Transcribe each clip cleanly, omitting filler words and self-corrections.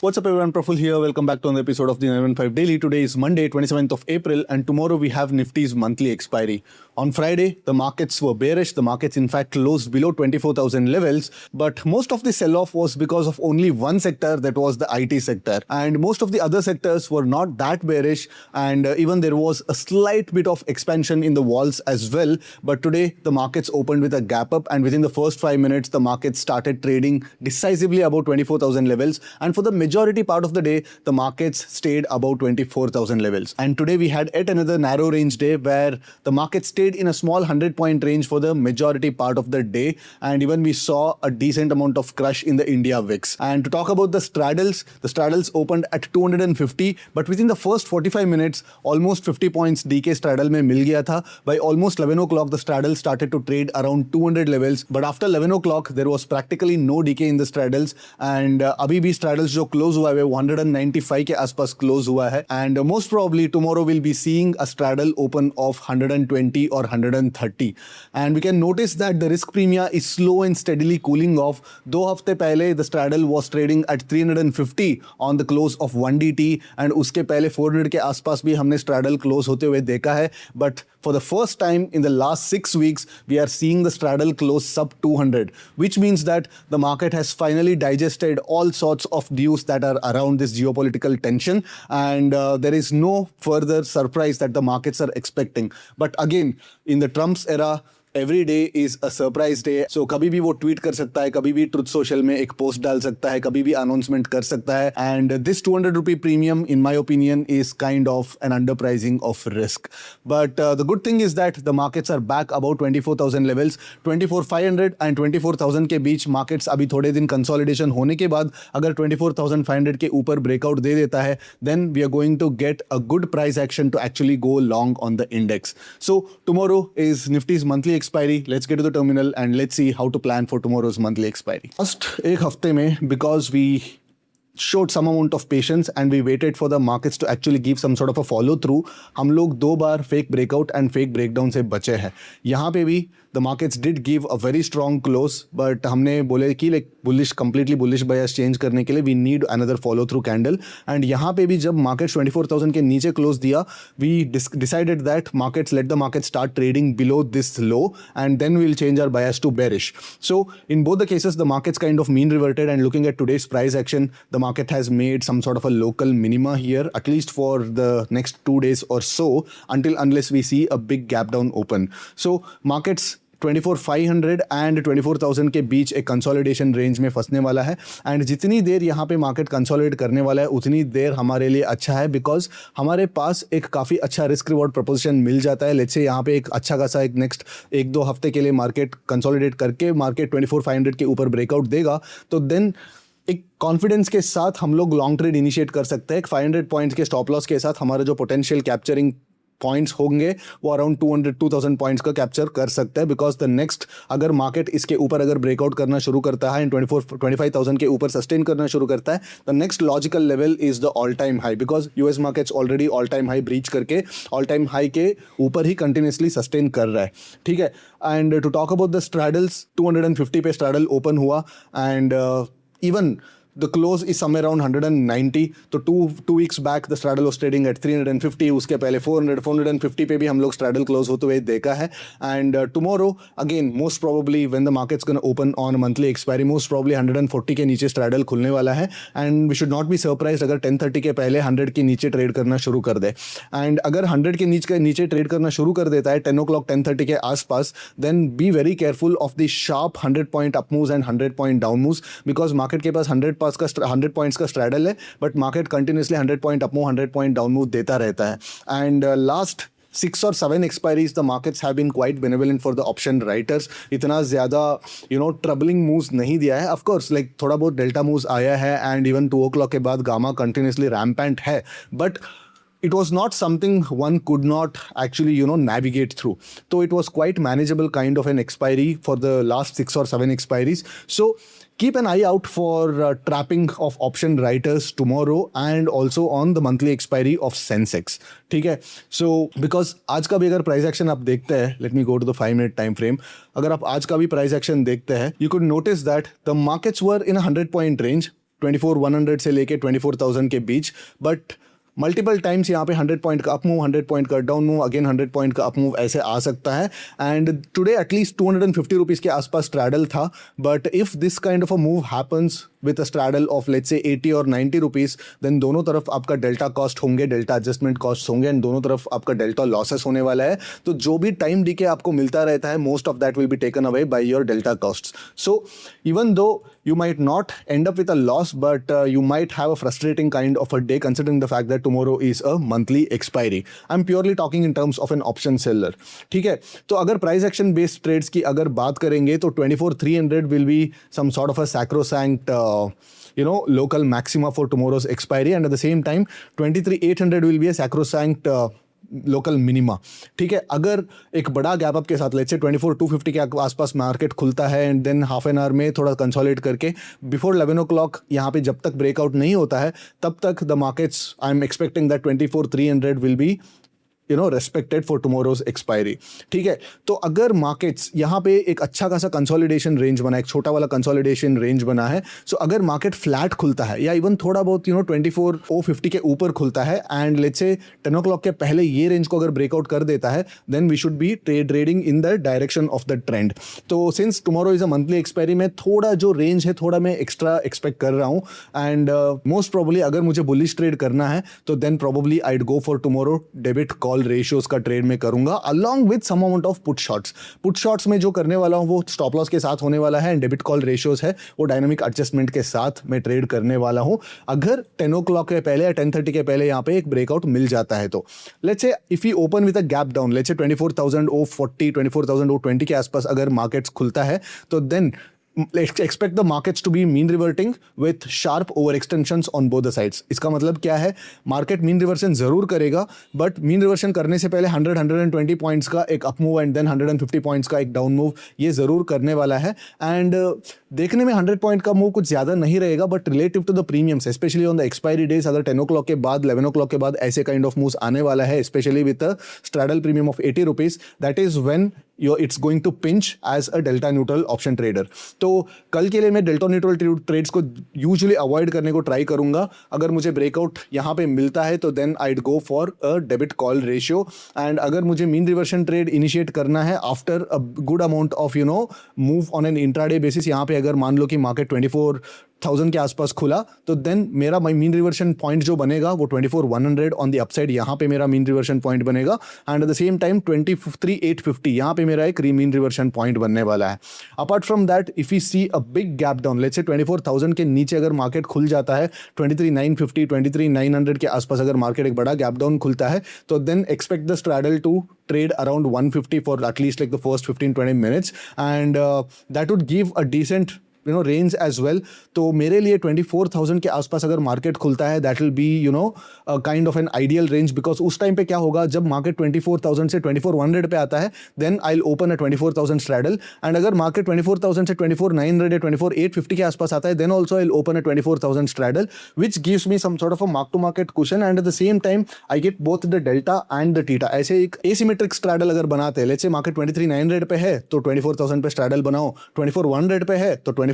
What's up everyone, Praful here. Welcome back to another episode of the 915 Daily. Today is Monday, 27th of April, and tomorrow we have Nifty's monthly expiry. On Friday, the markets were bearish. The markets in fact closed below 24,000 levels, but most of the sell-off was because of only one sector, that was the IT sector. And most of the other sectors were not that bearish, and even there was a slight bit of expansion in the walls as well. But today, the markets opened with a gap up, and within the first 5 minutes, the market started trading decisively above 24,000 levels. And for the majority part of the day, the markets stayed above 24,000 levels. And today we had yet another narrow range day where the market stayed in a small 100-point range for the majority part of the day. And even we saw a decent amount of crush in the India VIX. And to talk about the straddles opened at 250, but within the first 45 minutes, almost 50 points DK straddle में मिल गया था. By almost 11 o'clock, the straddle started to trade around 200 levels. But after 11 o'clock, there was practically no DK in the straddles. And अभी भी straddles जो close हुआ है 195 के आसपास close हुआ है. And most probably tomorrow we'll be seeing a straddle open of 120 or 130. And we can notice that the risk premia is slow and steadily cooling off. 2 हफ्ते पहले the straddle was trading at 350 on the close of 1DT, and उसके पहले 400 के आसपास भी हमने straddle close होते हुए देखा है. But for the first time in the last 6 weeks, we are seeing the straddle close sub 200, which means that the market has finally digested all sorts of news that are around this geopolitical tension, and there is no further surprise that the markets are expecting. But again, in the Trump's era, every day is a surprise day. So कभी भी वो tweet कर सकता है, कभी भी truth social में एक पोस्ट डाल सकता है, कभी भी अनाउंसमेंट कर सकता है. And this 200 rupee premium, in my opinion, is kind of an underpricing of risk. But the good thing is that the markets are back above 24,000 levels. 24,500 and 24,000 के बीच markets अभी थोड़े दिन consolidation होने के बाद अगर 24,500 के ऊपर breakout दे देता है, then we are going to get a good price action to actually go long on the index. So tomorrow is Nifty's monthly expiry. Let's get to the terminal and let's see how to plan for tomorrow's monthly expiry. First एक हफ्ते में, because we showed some amount of patience and we waited for the markets to actually give some sort of a follow through, हम लोग 2 बार fake breakout and fake breakdown से बचे हैं. यहाँ पे भी the markets did give a very strong close, but हमने बोले कि like completely bullish bias change करने के लिए we need another follow through candle. And यहाँ पे भी जब markets 24,000 के नीचे close दिया, we decided that let the market start trading below this low, and then we'll change our bias to bearish. So in both the cases, the markets kind of mean reverted, and looking at today's price action, the market has made some sort of a local minima here, at least for the next 2 days or so, unless we see a big gap down open. So markets 24,500 and 24,000 के बीच एक consolidation range में फंसने वाला है. And जितनी देर यहाँ पे market consolidate करने वाला है, उतनी देर हमारे लिए अच्छा है, बिकॉज हमारे पास एक काफ़ी अच्छा रिस्क रिवॉर्ड प्रपोजिशन मिल जाता है. लेट्स से यहाँ पे एक अच्छा खासा एक नेक्स्ट 1-2 हफ्ते के लिए मार्केट कंसोलिडेट करके मार्केट 24,500 के ऊपर ब्रेकआउट देगा, तो देन एक कॉन्फिडेंस के साथ हम लोग लॉन्ग ट्रेड इनिशिएट कर सकते हैं. 500 पॉइंट्स के स्टॉप लॉस के साथ हमारा जो पोटेंशियल कैप्चरिंग पॉइंट्स होंगे वो अराउंड 200-2,000 पॉइंट्स का कैप्चर कर सकते हैं. बिकॉज द नेक्स्ट अगर मार्केट इसके ऊपर अगर ब्रेकआउट करना शुरू करता है, 25,000 के ऊपर सस्टेन करना शुरू करता है, the next logical level is the all time high, because US markets already all time high breach करके ऑल टाइम हाई के ऊपर ही कंटिन्यूसली सस्टेन कर रहा है. ठीक है. And to talk about the straddles, 250 पे स्ट्रैडल ओपन हुआ, and even the close is somewhere around 190. तो two weeks back the straddle was trading at 350. उसके पहले 450 पे भी हम लोग straddle close होते हुए देखा है. And tomorrow again, most probably when the market's gonna open on monthly expiry, most probably 140 के नीचे straddle खुलने वाला है. And we should not be surprised अगर 10:30 के पहले 100 के नीचे ट्रेड करना शुरू कर दे. And अगर 100 के नीचे ट्रेड करना शुरू कर देता है 10 o'clock 10:30 के आसपास, then be very careful of the sharp 100 point up moves and 100 point down moves, because market के पास 100 पॉइंट्स का स्ट्रैडल है, but market continuously 100 point up move 100 point down move देता रहता है. And last 6 or 7 expiries, the markets have been quite benevolent for the option writers. इतना ज़्यादा troubling moves नहीं दिया है. Of course, like थोड़ा बहुत delta moves आया है, and even 2 o'clock के बाद गामा continuously rampant है, but it was not something one could not actually navigate through. So it was quite manageable kind of an expiry for the last 6 or 7 expiries. So keep an eye out for trapping of option writers tomorrow and also on the monthly expiry of Sensex. ठीक है. So because आज का भी अगर price action आप देखते हैं, let me go to the 5-minute time frame. अगर आप आज का भी price action देखते हैं, you could notice that the markets were in a 100 point range. 24,100 से लेके 24,000 के बीच, बट मल्टीपल टाइम्स यहाँ पे 100 पॉइंट का अप मूव, 100 पॉइंट का डाउन मूव, अगेन 100 पॉइंट का अप मूव ऐसे आ सकता है. एंड टुडे एटलीस्ट 250 रुपीज़ के आसपास स्ट्रैडल था, but if this kind of a move happens with a straddle of let's say 80 और 90 रुपीज़, देन दोनों तरफ आपका डेल्टा कॉस्ट होंगे, डेल्टा एडजस्टमेंट कॉस्ट होंगे, एंड दोनों तरफ आपका डेल्टा लॉसेस होने वाला है. तो जो भी टाइम डीके आपको मिलता रहता है, most of that will be taken away by your delta costs. So even though you might not end up with a loss, but you might have a frustrating kind of a day considering the fact that tomorrow is a monthly expiry. I'm purely talking in terms of an option seller. ठीक है, तो अगर price action based trades की अगर बात करेंगे तो 24,300 will be some sort of a sacrosanct local maxima for tomorrow's expiry, and at the same time 23,800 will be a sacrosanct local minima. ठीक है, अगर एक बड़ा गैप अप के साथ लेट्स से 24,250 के आसपास मार्केट खुलता है and than half an hour में थोड़ा कंसोलिडेट करके बिफोर 11 o'clock यहाँ पे जब तक ब्रेकआउट नहीं होता है तब तक the markets, I am expecting that 24,300 will be respected for tomorrow's expiry. ठीक है, तो अगर मार्केट्स यहाँ पे एक अच्छा खासा कंसोलिडेशन रेंज बना है, एक छोटा वाला कंसोलिडेशन रेंज बना है, सो अगर मार्केट फ्लैट खुलता है या इवन थोड़ा बहुत 24,050 के ऊपर खुलता है एंड लेट्स से 10 o'clock के पहले ये रेंज को अगर ब्रेकआउट कर देता है, then we should be trading in the direction of the trend. तो since tomorrow is a monthly expiry में थोड़ा जो रेंज है थोड़ा मैं एक्स्ट्रा एक्सपेक्ट कर रहा हूँ, एंड मोस्ट प्रोबेबली अगर मुझे बुलिश ट्रेड करना है तो then probably I'd go for tomorrow debit call ratios का ट्रेड में करूंगा along with some amount of put shorts. Put shorts में जो करने वाला हूं वो स्टॉप लॉस के साथ होने वाला है, एंड डेबिट कॉल रेशियोज है वो डायनामिक एडजस्टमेंट के साथ मैं ट्रेड करने वाला हूं. अगर 10 o'clock के पहले या 10:30 के पहले यहां पे एक ब्रेकआउट मिल जाता है तो let's say if you open with a gap down, let's से 24,040 24,020 के आसपास अगर मार्केट्स खुलता है तो then expect the markets to be mean reverting with sharp over extensions on both the sides. इसका मतलब क्या है, मार्केट मीन रिवर्सन जरूर करेगा, बट मीन रिवर्सन करने से पहले 100-120 पॉइंट्स का एक up move and then 150 points का एक डाउन मूव ये जरूर करने वाला है. एंड देखने में 100 पॉइंट का मूव कुछ ज़्यादा नहीं रहेगा, but relative to the premiums specially on the expiry days, अगर 10 o'clock के बाद 11 o'clock के बाद ऐसे काइंड ऑफ मूव्स आने वाला है, specially with a straddle premium of 80 rupees, that is when it's going to pinch as a delta neutral option trader. तो कल के लिए मैं डेल्टा न्यूट्रल ट्रेड्स को यूजुअली अवॉइड करने को ट्राई करूंगा. अगर मुझे ब्रेकआउट यहाँ पे मिलता है तो then I'd go for a debit call ratio, and अगर मुझे मीन रिवर्शन ट्रेड इनिशिएट करना है after a good amount of move on an intraday basis, यहाँ पे अगर मान लो कि मार्केट 24,000 के आसपास खुला तो देन मेरा मीन रिवर्शन पॉइंट जो बनेगा वो 24,100 ऑन द अपसाइड यहाँ पे मेरा मीन रिवर्शन पॉइंट बनेगा, and at the same time 23,850 यहाँ पे मेरा एक मीन रिवर्शन पॉइंट बनने वाला है. Apart from that if you see a big gap down, let's say 24,000 के नीचे अगर मार्केट खुल जाता है, 23,950 23,900 के आसपास अगर मार्केट एक बड़ा गैप डाउन खुलता है तो then expect the straddle to trade around 150 for at least like the first 15-20 minutes, and that would give a decent range as well. तो मेरे लिए 24,000 के आसपास अगर मार्केट खुलता है that will be kind of an ideal range, because उस time पे क्या होगा जब मार्केट 24,000 से 24,100 पे आता है then I will open a 24,000 straddle, and अगर मार्केट 24,000 से 24,900 या 24,850 के आसपास आता है then also I will open a 24,000 straddle which gives me some sort of a mark to market cushion, and at the same time I get both the delta and the theta. ऐसे एक asymmetric straddle अगर बनाते हैं, let's say market 23,900 पे है तो 24,000 पे straddle बनाओ, 24,100 पे है तो 24,000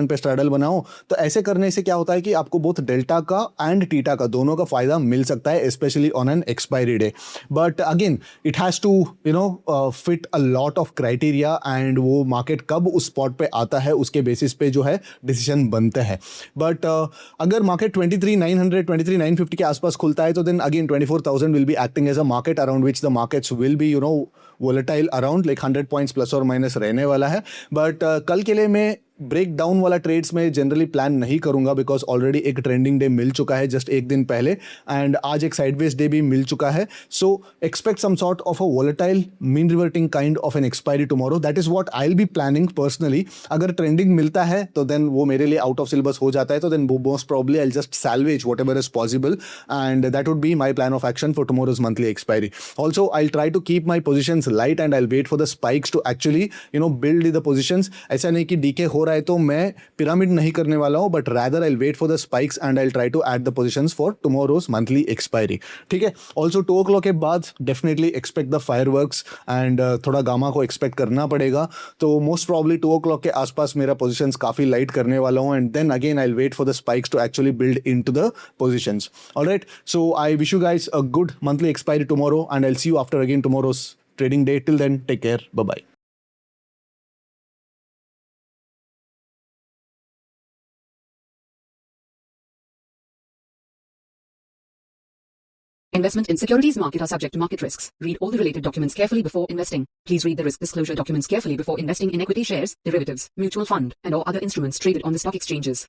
पे स्ट्रैडल बनाओ. तो ऐसे करने से क्या होता है कि आपको बोथ डेल्टा का एंड थीटा का दोनों का फायदा मिल सकता है, specially on an expiry day. But again it has to fit a lot of criteria, and वो मार्केट कब उस स्पॉट पे आता है उसके बेसिस पे जो है डिसीजन बनते हैं. बट अगर मार्केट 23,900 23,950 के आसपास खुलता है तो then again 24,000 will be acting as a market around which the markets will be volatile around like 100 points plus और माइनस रहने वाला है. बट कल के लिए मैं ब्रेक डाउन वाला ट्रेड्स में जनरली प्लान नहीं करूंगा, बिकॉज ऑलरेडी एक ट्रेंडिंग डे मिल चुका है जस्ट एक दिन पहले, एंड आज एक साइडवेज डे भी मिल चुका है. So expect some sort of a volatile mean reverting kind of an expiry tomorrow. That is what I will be planning personally. अगर ट्रेंडिंग मिलता है तो देन वो मेरे लिए आउट ऑफ सिलेबस हो जाता है, तो then most probably I just salvage whatever is possible, and that would be my plan of action for tomorrow's monthly expiry. Also I try to keep my positions light and I wait for the spikes to actually build the positions. ऐसा नहीं कि DK हो रहा रहा है तो मैं pyramid नहीं करने वाला हूँ, but rather I wait for the spikes and I try to add the positions for tomorrow's monthly expiry. ठीक है. ऑल्सो 2 o'clock के बाद definitely expect the fireworks and थोड़ा गामा को एक्सपेक्ट करना पड़ेगा. तो मोस्ट प्रॉब्ली 2 o'clock के आसपास मेरा पोजीशंस काफ़ी लाइट करने वाला हूँ, and then again I wait for the spikes to actually build into the positions. Alright, so I wish you guys a good monthly expiry tomorrow, and I'll see you after again tomorrow's trading day. Till then, take care. Bye bye. Investment in securities market are subject to market risks. Read all the related documents carefully before investing. Please read the risk disclosure documents carefully before investing in equity shares, derivatives, mutual fund, and or other instruments traded on the stock exchanges.